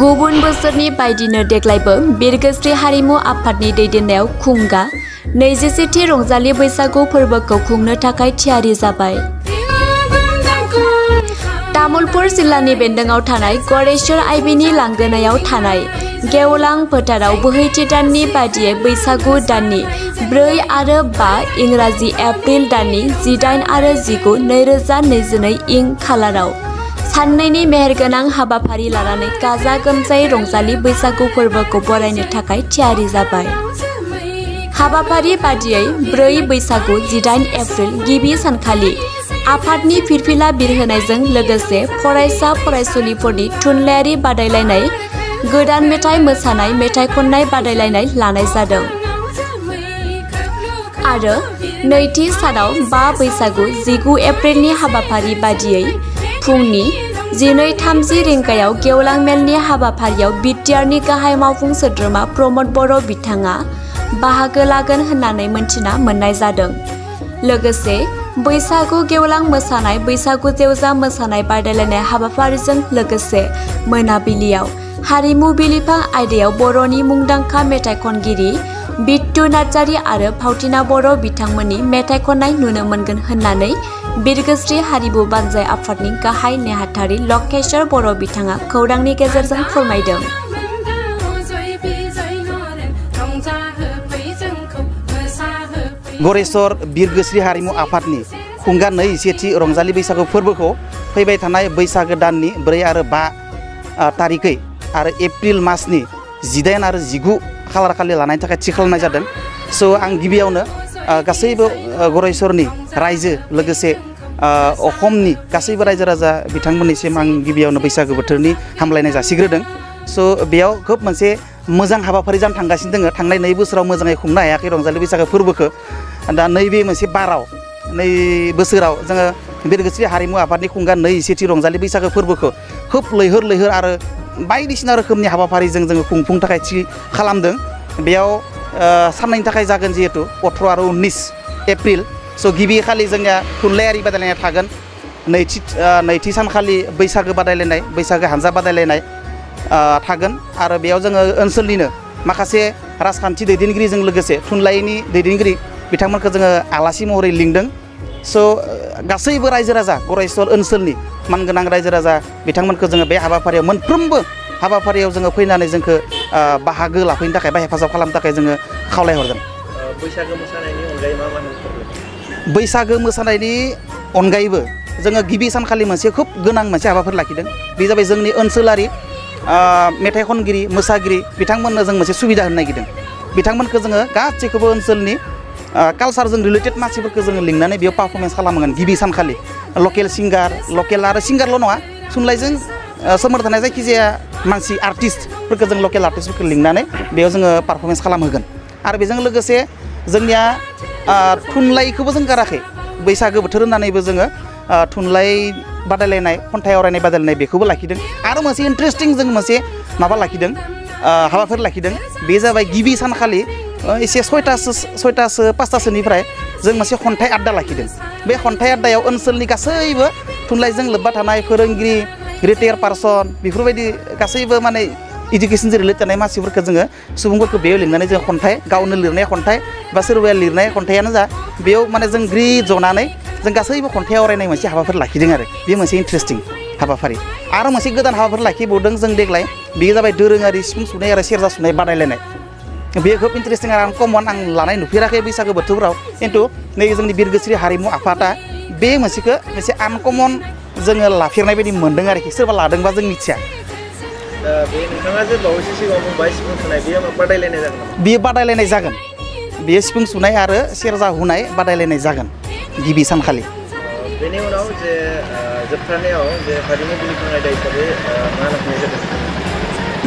गुबुन बोसोरनि बायदिनो देग्लायबो बिरगोस्रि हारिमु आफादनि दैदेननायाव खुंगा 27थि रंजालि बैसागु फोरबोखौ खुंनो थाखाय थियारि जाबाय। तामुलपुर जिल्लानि बेन्दोंआव थानाय गरेश्वर आइबिनि लांगोनायाव थानाय गेवलां फोथाराव बोहैथि दाननि बादियै बैसागु दाननि 4 आरो 5 इंराजि एप्रिल दाननि 18 आरो 19 2022 इं खालाराव साननैनि मेहेरगोनां हाबाफारि लानानै गाजा गोमजायै रंजालि बैसागु फोरबोखौ बरायनो थाखाय थियारि जाबाय। हाबाफारि बादियै 4 बैसागु 18 एप्रिल गिबि सानखालि आफादनि फिरफिला बिरहोनायजों लोगोसे फरायसा फरायसुलिफोरनि थुनलाइयारि बादायलायनाय, गोदान मेथाइ मोसानाय, मेथाइ खननाय बादायलायनाय लानाय जादों। आरो नैथि सानाव 5 बैसागु 19 एप्रिलनि हाबाफारि बादियै फुंनि 12:30 रिंगायाव गेवलां मेलनि हाबाफारियाव बिटिआरनि गाहाय मावफुं सोद्रोमा प्रमद बर' बिथाङा बाहागो लागोन होननानै मोनथिना मोननाय जादों। लोगोसे बैसागु गेवलां मोसानाय, बैसागु जेवजा मोसानाय बादायलायनाय हाबाफारिजों लोगोसे मोनाबिलियाव हारिमु बिलिफां आयदायाव बर'नि मुंदांखा मेथाइ खनगिरि बिट्टु नार्जारी आरो फावथिना बर' बिथांमोननि मेथाइ खननाय नुनो मोनगोन होननानै बिरगोस्रि हारिमु बानजाय आफादनि गाहाय नेहाथारि लकेश्वर बर' बिथाङा खौरांनि गेजेरजों फोरमायदों। गरेश्वर बिरगोस्रि हारिमु आफादनि खुंगा 27थि रंजालि बैसागु फोरबोखौ फैबाय थानाय बैसागो दाननि 4 आरो 5 तारिखै आरो एप्रिल मासनि 18 आरो 19 खालार खालि लानायनि थाखाय थि खालामनाय जादों। स' आं गिबियावनो गासैबो गरेश्वरनि रायजो लोगोसे अखमनि गासैबो रायजो राजा बिथांमोननिसिम आं गिबियावनो बैसागो बोथोरनि हामलायनाय जासिग्रोदों। स' बेयाव खोब मोनसे मोजां हाबाफारि जानो थांगासिनो दङ। थांनाय 2 बोसोराव मोजाङै खुंनो हायाखै रंजालि बैसागो फोरबोखौ। दा नैबे मोनसे बाराव बोसोराव जोङो बिरगोस्रि हारिमु आफादनि खुंगा 27थि रंजालि बैसागो फोरबोखौ खोब लैहोर लैहोर आरो बायदिसिना रोखोमनि हाबाफारिजों जोङो खुंफुंनो थाखाय थि खालामदों। बेयाव साननैनि थाखाय जागोन जिहेतु 18 आरो 19 एप्रिल। स' गिबि खालि जोंनिया थुनलाइयारि बादायलायनाय थागोन। नैथि सानखालि बैसागो बादायलायनाय, बैसागो हानजा बादायलायनाय थागोन। आरो बेयाव जोङो ओनसोलनिनो माखासे राजखान्थि दैदेनगिरिजों लोगोसे थुनलाइनि दैदेनगिरि बिथांमोनखौ जोङो आलासि महरै लिंदों। स' गासैबो रायजो राजा गरेश्वर ओनसोलनि मानगोनां रायजो राजा बिथांमोनखौ जोङो बे हाबाफारियाव मोनफ्रोमबो हाबाफारियाव जोङो फैनानै जोंखौ बाहागो लाफैनो थाखाय बा हेफाजाब खालामनो थाखाय जोङो खावलायहरदों। बैसागो मोसानायनि अनगायै मा बैसागो मोसानायनि अनगायैबो जोङो गिबि सानखालि मोनसे खोब गोनां मोनसे हाबाफारि लाखिदों। बे जाबाय जोंनि ओनसोलारि मेथाइ खनगिरि मोसागिरि बिथांमोननो जों मोनसे सुबिदा होनो नागिरदों। बिथांमोनखौ जोङो गासैखौबो ओनसोलनि कालसारजों रिलेटेड मानसिफोरखौ जोङो लिंनानै बेयाव पारफरमेन्स खालामगोन गिबि सानखालि। लकेल सिंगार, लकेल आरो सिंगारल' नङा, थुनलाइजों सोमोन्दो थानाय जायखिजाया मानसि आर्टिस्टफोरखौ जों लकेल आर्टिस्टफोरखौ लिंनानै बेयाव जोङो पारफरमेन्स खालामहोगोन। आरो बेजों लोगोसे जोंनिया थुनलाइखौबो जों गाराखै। बैसागो बोथोर होननानैबो जोङो थुनलाइ बादायलायनाय, खन्थाइ आवरायनाय बादायलायनाय बेखौबो लाखिदों। आरो मोनसे इन्टारेस्टिं जों मोनसे माबा लाखिदों, हाबाफारि लाखिदों। बे जाबाय गिबि सानखालि एसे 6टासो 5टासोनिफ्राय जों मोनसे खन्थाइ आड्डा लाखिदों। बे खन्थाइ आड्डायाव ओनसोलनि गासैबो थुनलाइजों लोब्बा थानाय फोरोंगिरि, रिटायार पार्सन बेफोरबायदि गासैबो माने इडुकेसनजों रिलेटेड थानाय मानसिफोरखौ जोङो सुबुंफोरखौ बेयाव लिंनानै जों खन्थाइ, गावनो लिरनाय खन्थाइ बा सोरबाया लिरनाय खन्थाइयानो जा, बेयाव माने जों ग्रिद जनानै जों गासैबो खन्थाइ आवरायनाय मोनसे हाबाफारि लाखिदों। आरो बे मोनसे इन्टारेस्टिं हाबाफारि। आरो मोनसे गोदान हाबाफारि लाखिबावदों जों देग्लाय। बेयो जाबाय दोरोङारि सिफुं सुनाय आरो सेरजा सुनाय बादायलायनाय। बेयो खोब इन्टारेस्टिं आरो आं कमन आं लानाय नुफेराखै बैसागो बोथोरफ्राव। खिन्थु नै जोंनि बिरगोस्रि हारिमु आफादा बे मोनसेखौ मोनसे आनकमन जोङो लाफेरनाय बायदि मोन्दों आरोखि। सोरबा लादोंबा जों मिथिया। बे नोंथाङा जे बावैसो सिगाङाव बुंबाय सिफुं सुनाय, बेयो बादायलायनाय जागोन नामा? बेयो बादायलायनाय जागोन। बेयो सिफुं सुनाय आरो सेरजा हुनाय बादायलायनाय जागोन गिबि सानखालि। बेनि उनाव जे जोबथारनायाव जे हारिमु बिलिफां आयदा हिसाबै मा लाखिनाय जादों?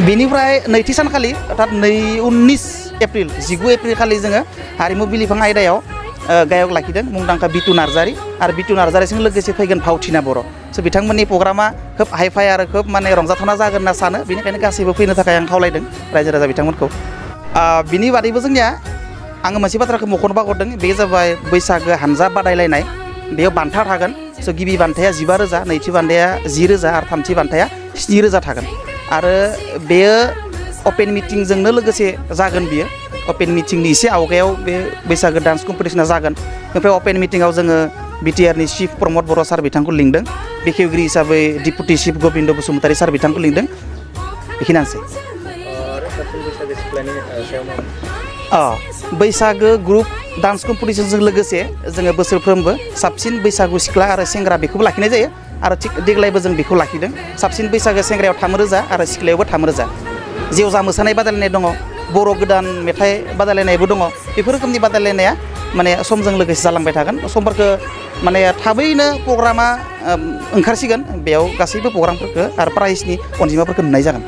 बेनिफ्राय नैथि सानखालि अर्थात 19 एप्रिल 19 एप्रिल खालि जोङो हारिमु बिलिफां आयदायाव गायक लाखिदों मुंदांखा बिट्टु नार्जारी। आरो बिट्टु नार्जारीजों लोगोसे फैगोन फावथिना बर'। स' बिथांमोननि प्रग्रामा खोब हाइफाइ आरो खोब माने रंजाथावना जागोन होनना सानो। बेनिखायनो गासैबो फैनो थाखाय आं खावलायदों रायजो राजा बिथांमोनखौ। बिनि बादैबो जोंनिया आङो मोनसे बाथ्राखौ मख'नो बावगारदों। बे जाबाय बैसागो हानजा बादायलायनाय। बेयाव बान्था थागोन। स' गिबि बान्थाया 15,000, नैथि बान्थाया 10,000 आरो थामथि बान्थाया 7,000 थागोन। आरो बेयो अपेन मिटिंजोंनो लोगोसे जागोन बियो अपेन मिटिंनि एसे आवगायाव बे बैसागो डान्स कम्पिटिशना जागोन ओमफ्राय अपेन मिटिंआव जोङो बिटिआरनि चिफ प्रमद बर' सार बिथांखौ लिंदों बेखेवगिरि हिसाबै डिपुटि चिफ गबिन्द बसुमतारी सार बिथांखौ लिंदों बेखिनियानोसै आरो साबसिन बैसागो सिख्लानि सायाव मा बैसागो ग्रुप डान्स कम्पिटिशनजों लोगोसे जोङो बोसोरफ्रोमबो साबसिन बैसागु सिख्ला आरो सेंग्रा बेखौबो लाखिनाय जायो आरो थिग देग्लायबो जों बेखौ लाखिदों साबसिन बैसागो सेंग्रायाव 3,000 आरो सिख्लायावबो 3,000 जेवजा मोसानाय बादायलायनाय दङ बर' गोदान मेथाइ बादायलायनायबो दङ बेफोर रोखोमनि बादायलायनाया माने समजों लोगोसे जालांबाय थागोन समफोरखौ माने थाबैनो प्रग्रामा ओंखारसिगोन बेयाव गासैबो प्रग्रामफोरखौ आरो प्राइजनि अनजिमाफोरखौ नुनाय जागोन